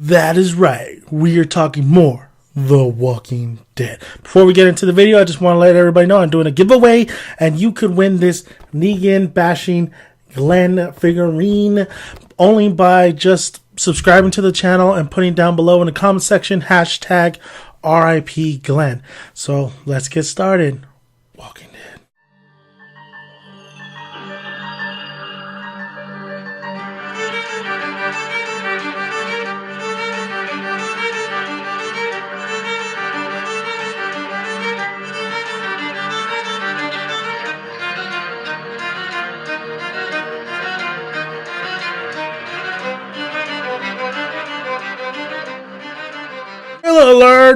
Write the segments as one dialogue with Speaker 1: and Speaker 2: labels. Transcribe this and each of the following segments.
Speaker 1: That is right. We are talking more The Walking Dead. Before we get into the video, I just want to let everybody know I'm doing a giveaway, and you could win this Negan bashing Glenn figurine only by just subscribing to the channel and putting down below in the comment section hashtag RIP Glenn. So let's get started. Walking Dead.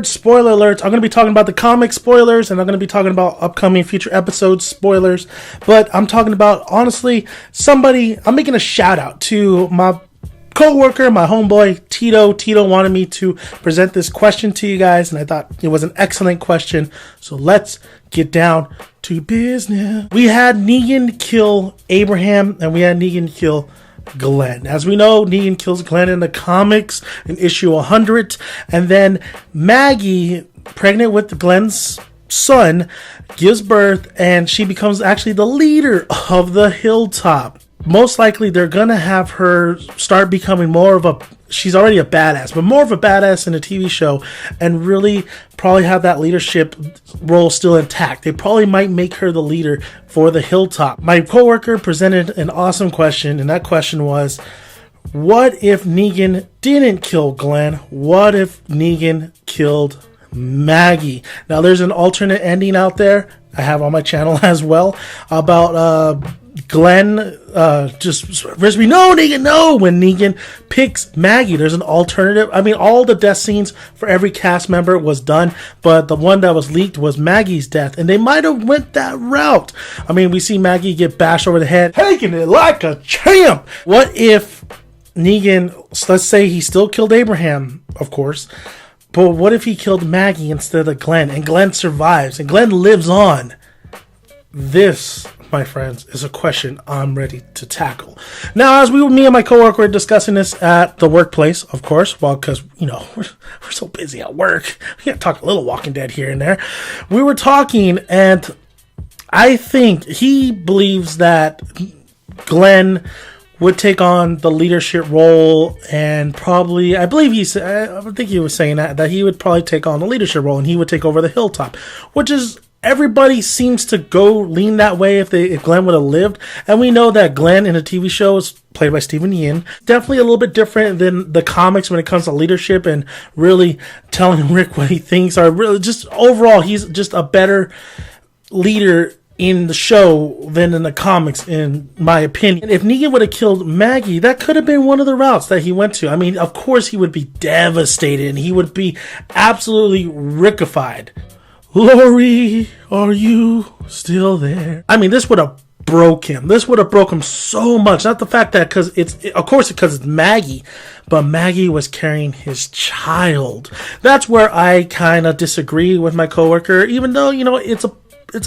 Speaker 1: Spoiler alerts. I'm going to be talking about the comic spoilers, and I'm going to be talking about upcoming future episode spoilers. But I'm talking about, honestly, I'm making a shout out to my co-worker, my homeboy, Tito. Tito wanted me to present this question to you guys, and I thought it was an excellent question. So let's get down to business. We had Negan kill Abraham, and we had Negan kill Glenn. As we know, Negan kills Glenn in the comics in issue 100, and then Maggie, pregnant with Glenn's son, gives birth, and she becomes actually the leader of the Hilltop. Most likely they're gonna have her start becoming more of a, she's already a badass, but more of a badass in a TV show, and really probably have that leadership role still intact. They probably might make her the leader for the Hilltop. My coworker presented an awesome question, and that question was, what if Negan didn't kill Glenn? What if Negan killed Maggie? Now there's an alternate ending out there I have on my channel as well about Glenn just first we know Negan no when Negan picks Maggie. There's an alternative. I mean, all the death scenes for every cast member was done, but the one that was leaked was Maggie's death, and they might have went that route. I mean, we see Maggie get bashed over the head, taking it like a champ. What if Negan, let's say he still killed Abraham, of course, but what if he killed Maggie instead of Glenn, and Glenn survives, and Glenn lives on? This, my friends, is a question I'm ready to tackle. Now, as me and my coworker were discussing this at the workplace, of course, well, because, you know, we're so busy at work, we gotta talk a little Walking Dead here and there. We were talking, and I think he believes that Glenn would take on the leadership role, and probably, I think he was saying that he would probably take on the leadership role, and he would take over the Hilltop, which is, everybody seems to go lean that way if Glenn would have lived. And we know that Glenn in the TV show is played by Stephen Yeun. Definitely a little bit different than the comics when it comes to leadership and really telling Rick what he thinks, or really just overall, he's just a better leader in the show than in the comics, in my opinion. If Negan would have killed Maggie, that could have been one of the routes that he went to. I mean, of course he would be devastated, and he would be absolutely rickified. Lori, are you still there? I mean, this would have broke him. This would have broke him so much. Not the fact that, because it's Maggie, but Maggie was carrying his child. That's where I kind of disagree with my coworker, even though, you know, it's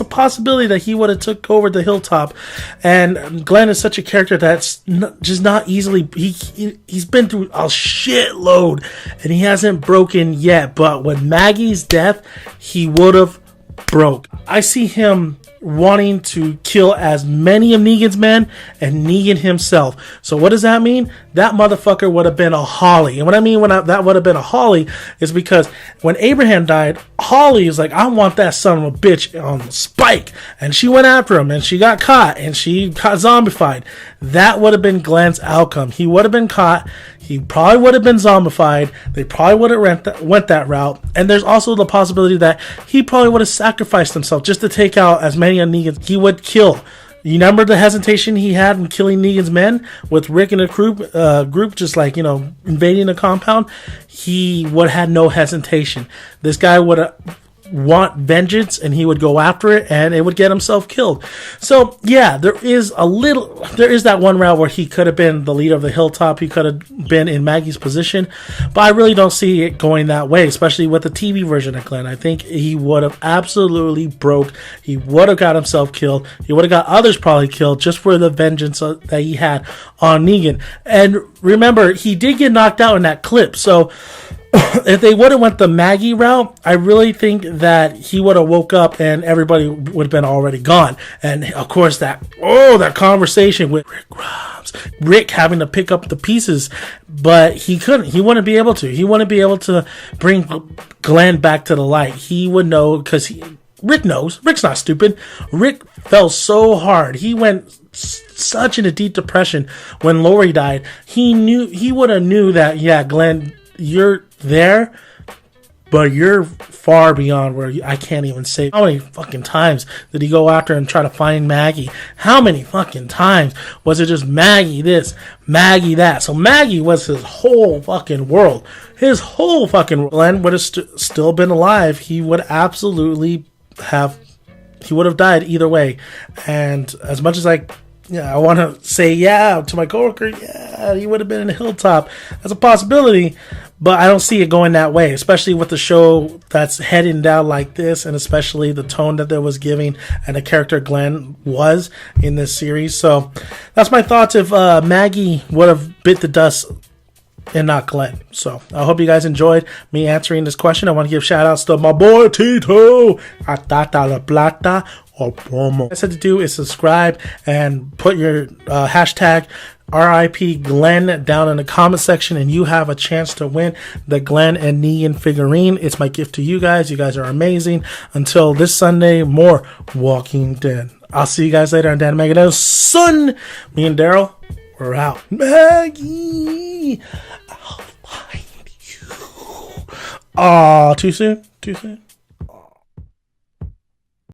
Speaker 1: a possibility that he would have took over the Hilltop. And Glenn is such a character that's just not easily, he's been through a shitload and he hasn't broken yet, but with Maggie's death, he would have broke. I see him wanting to kill as many of Negan's men and Negan himself. So what does that mean? That motherfucker would have been a Holly. And what I mean that would have been a Holly is because when Abraham died, Holly is like, I want that son of a bitch on spike. And she went after him, and she got caught, and she got zombified. That would have been Glenn's outcome. He would have been caught. He probably would have been zombified. They probably would have went that route. And there's also the possibility that he probably would have sacrificed himself just to take out as many of Negan's. He would kill. You remember the hesitation he had in killing Negan's men with Rick and a group just like, you know, invading the compound? He would have had no hesitation. This guy would have want vengeance and he would go after it and it would get himself killed. So yeah, there is that one route where he could have been the leader of the hilltop. He could have been in Maggie's position, but I really don't see it going that way, especially with the TV version of Glenn. I think he would have absolutely broke. He would have got himself killed. He would have got others probably killed just for the vengeance that he had on Negan. And remember, he did get knocked out in that clip. So if they would have went the Maggie route, I really think that he would have woke up and everybody would have been already gone. And of course, that conversation with Rick Grimes, Rick having to pick up the pieces, but he couldn't. He wouldn't be able to. He wouldn't be able to bring Glenn back to the light. He would know because Rick knows. Rick's not stupid. Rick fell so hard. He went such in a deep depression when Lori died. He would have knew that, yeah, Glenn, you're there, but you're far beyond where I can't even say. How many fucking times did he go after and try to find Maggie? How many fucking times was it just Maggie this, Maggie that? So Maggie was his whole fucking world. His whole fucking world. Glenn would have still been alive. He would absolutely have, he would have died either way. And as much as I want to say, to my coworker, he would have been in a hilltop. That's a possibility, but I don't see it going that way, especially with the show that's heading down like this, and especially the tone that they was giving and the character Glenn was in this series. So that's my thoughts if Maggie would have bit the dust and not Glenn. So I hope you guys enjoyed me answering this question. I want to give shout outs to my boy Tito. Atata la plata or promo. What I said to do is subscribe and put your hashtag RIP Glenn down in the comment section, and you have a chance to win the Glenn and Negan figurine. It's my gift to you guys. You guys are amazing. Until this Sunday, more Walking Dead. I'll see you guys later on Dan Maggie. Son, me and Daryl, we're out. Maggie, I'll find you. Too soon? Too soon?